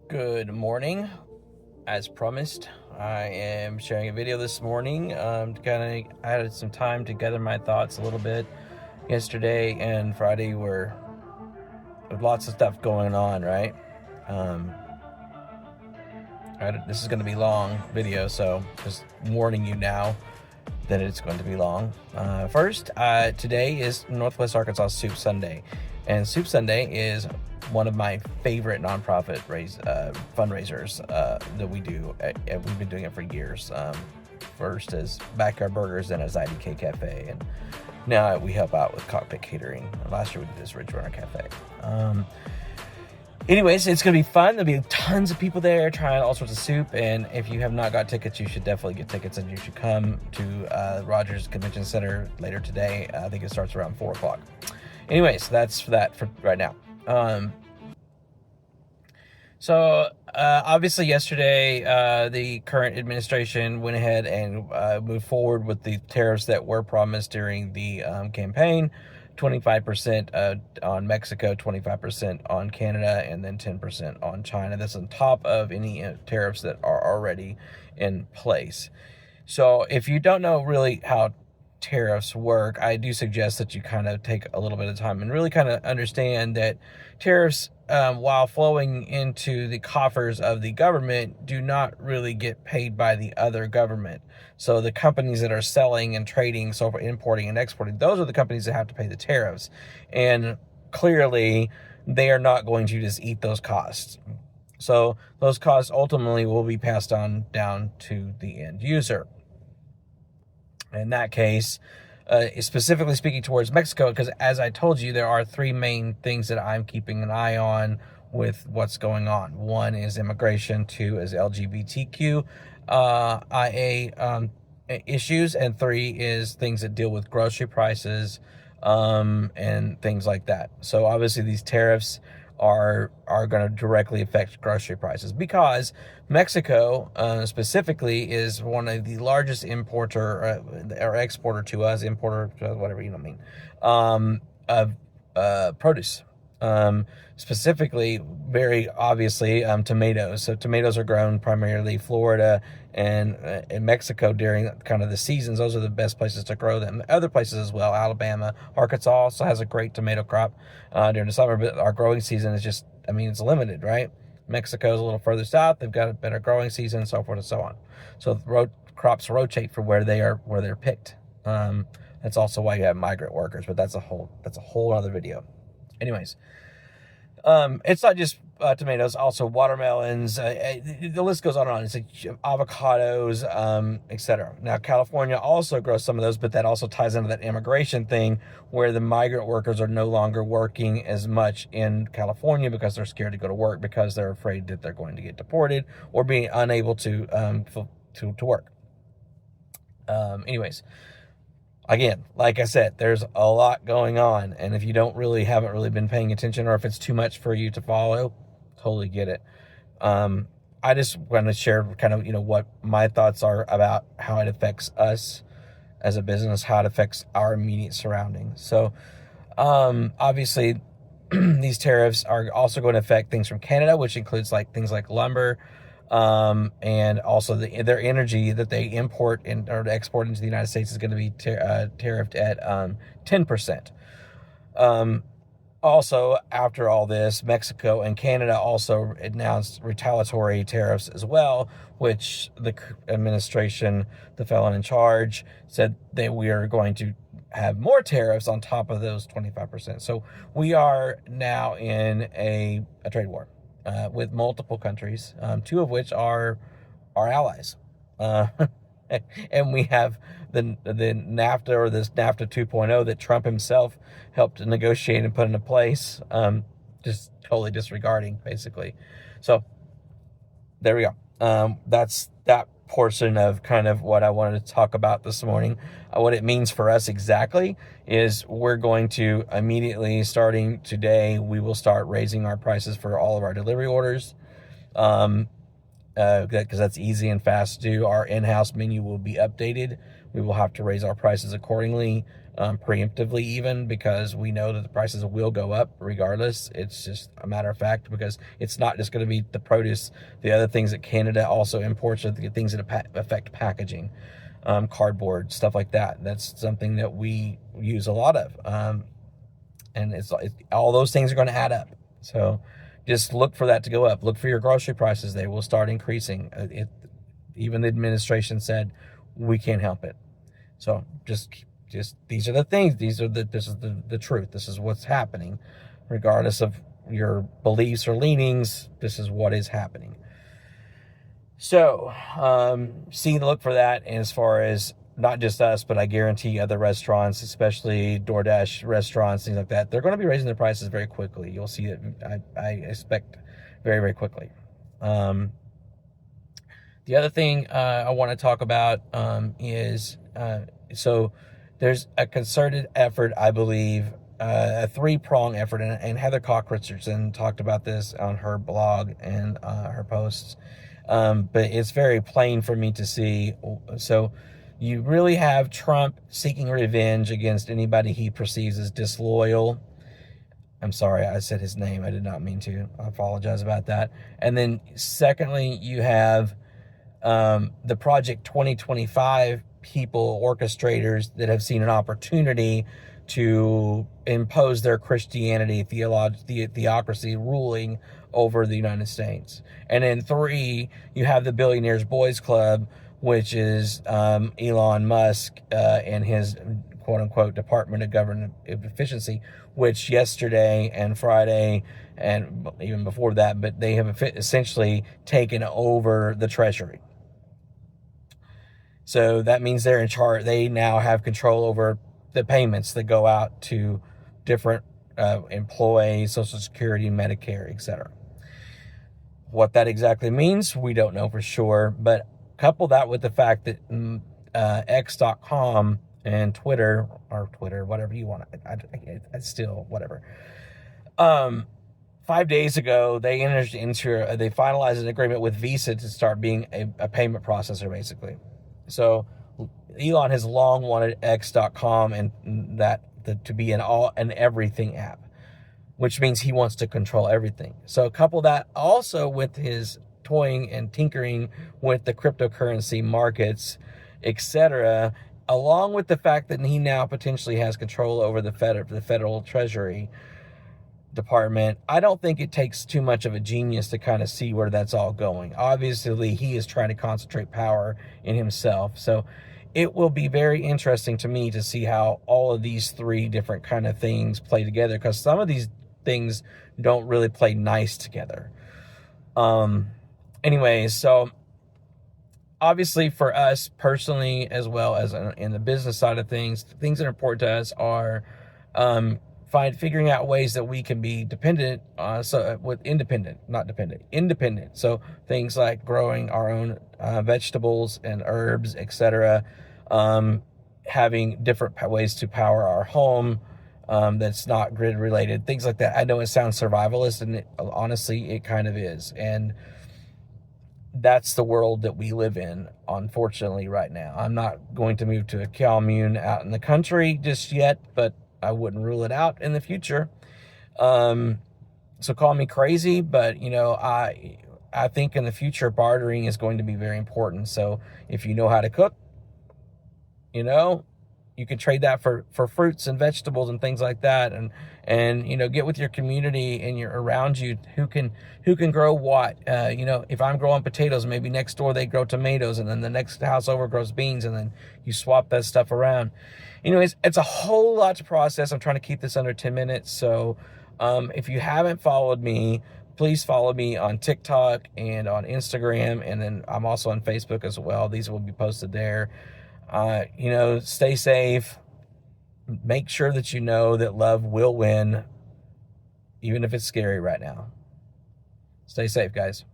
Good morning. As promised, I am sharing a video this morning. I had some time to gather my thoughts a little bit. Yesterday and Friday were lots of stuff going on, right? Um, this is going to be a long video, so just warning you now that it's going to be long. First, today is Northwest Arkansas Soup Sunday, and Soup Sunday is one of my favorite nonprofit fundraisers that we do. We've been doing it for years. First as Backyard Burgers, then as IDK Cafe, and now we help out with Cockpit Catering. Last year we did this Ridge Runner Cafe. Anyways, it's going to be fun. There'll be tons of people there trying all sorts of soup. And if you have not got tickets, you should definitely get tickets. And you should come to Rogers Convention Center later today. I think it starts around 4 o'clock. Anyways, that's that for right now. Obviously yesterday, the current administration went ahead and moved forward with the tariffs that were promised during the campaign. 25% on Mexico, 25% on Canada, and then 10% on China. That's on top of any tariffs that are already in place. So if you don't know really how tariffs work, I do suggest that you kind of take a little bit of time and really kind of understand that tariffs, while flowing into the coffers of the government, do not really get paid by the other government. So the companies that are selling and trading, so for importing and exporting, those are the companies that have to pay the tariffs. And clearly, they are not going to just eat those costs. So those costs ultimately will be passed on down to the end user. In that case, specifically speaking towards Mexico, because as I told you, there are three main things that I'm keeping an eye on with what's going on. One is immigration, two is LGBTQ IA issues, and three is things that deal with grocery prices and things like that. So obviously these tariffs are going to directly affect grocery prices because Mexico specifically is one of the largest importer or exporter to us, whatever you know mean, of produce. Specifically, very obviously, tomatoes. So tomatoes are grown primarily Florida and in Mexico during kind of the seasons. Those are the best places to grow them. Other places as well, Alabama, Arkansas also has a great tomato crop during the summer, but our growing season is just, it's limited, right? Mexico is a little further south. They've got a better growing season, so forth and so on. So crops rotate for where they're picked. That's also why you have migrant workers, but that's a whole other video. Anyways, it's not just tomatoes, also watermelons. The list goes on and on. It's avocados, etc. Now, California also grows some of those, but that also ties into that immigration thing where the migrant workers are no longer working as much in California because they're scared to go to work because they're afraid that they're going to get deported or being unable to work. Anyways. Again, like I said, there's a lot going on, and if you haven't really been paying attention, or if it's too much for you to follow, totally get it. I just want to share kind of, what my thoughts are about how it affects us as a business, how it affects our immediate surroundings. So, obviously, these tariffs are also going to affect things from Canada, which includes things like lumber, and also their energy that they import or export into the United States is going to be tariffed at 10%. Also, after all this, Mexico and Canada also announced retaliatory tariffs as well, which the administration, the felon in charge, said that we are going to have more tariffs on top of those 25%. So we are now in a trade war. With multiple countries, two of which are our allies. And we have the NAFTA, or this NAFTA 2.0 that Trump himself helped negotiate and put into place, just totally disregarding, basically. So there we go. That's that portion of kind of what I wanted to talk about this morning. What it means for us exactly is we're going to immediately, starting today, we will start raising our prices for all of our delivery orders. Because that's easy and fast to do. Our in-house menu will be updated. We will have to raise our prices accordingly. preemptively, even because we know that the prices will go up regardless. It's just a matter of fact, because it's not just going to be the produce. The other things that Canada also imports are the things that affect packaging, cardboard, stuff like that. That's something that we use a lot of. And it's all those things are going to add up. So just look for that to go up. Look for your grocery prices. They will start increasing. Even the administration said we can't help it. So just these are the things. This is the truth. This is what's happening, regardless of your beliefs or leanings. This is what is happening. So look for that. And as far as not just us, but I guarantee other restaurants, especially DoorDash restaurants, things like that, they're going to be raising their prices very quickly. You'll see it, I expect, very, very quickly. The other thing I want to talk about is, so there's a concerted effort, I believe, a three-prong effort, and Heather Cock Richardson talked about this on her blog and her posts, but it's very plain for me to see. So you really have Trump seeking revenge against anybody he perceives as disloyal. I'm sorry, I said his name. I did not mean to. I apologize about that. And then secondly, you have the Project 2025 people, orchestrators that have seen an opportunity to impose their Christianity, theocracy ruling over the United States. And then three, you have the Billionaires Boys Club, which is Elon Musk and his quote-unquote Department of Government Efficiency, which yesterday and Friday and even before that, but they have essentially taken over the Treasury. So that means they're in charge. They now have control over the payments that go out to different employees, Social Security, Medicare, etc. What that exactly means, we don't know for sure. But couple that with the fact that X.com and Twitter, whatever you want, I still, whatever. 5 days ago, they they finalized an agreement with Visa to start being a payment processor, basically. So Elon has long wanted X.com and to be an everything app, which means he wants to control everything. So couple that also with his toying and tinkering with the cryptocurrency markets, etc., along with the fact that he now potentially has control over the Federal Treasury Department. I don't think it takes too much of a genius to kind of see where that's all going. Obviously, he is trying to concentrate power in himself. So it will be very interesting to me to see how all of these three different kind of things play together, because some of these things don't really play nice together. Anyways, so obviously for us personally, as well as in the business side of things that are important to us are figuring out ways that we can be independent. So things like growing our own vegetables and herbs, etc. Having different ways to power our home that's not grid related, things like that. I know it sounds survivalist, and honestly, it kind of is. And that's the world that we live in, unfortunately, right now. I'm not going to move to a commune out in the country just yet, but I wouldn't rule it out in the future. So call me crazy, but I think in the future bartering is going to be very important. So if you know how to cook, you can trade that for fruits and vegetables and things like that, and get with your community and around you who can grow what. If I'm growing potatoes, maybe next door they grow tomatoes, and then the next house over grows beans, and then you swap that stuff around. Anyways, it's a whole lot to process. I'm trying to keep this under 10 minutes. So if you haven't followed me, please follow me on TikTok and on Instagram, and then I'm also on Facebook as well. These will be posted there. Stay safe. Make sure that you know that love will win, even if it's scary right now. Stay safe, guys.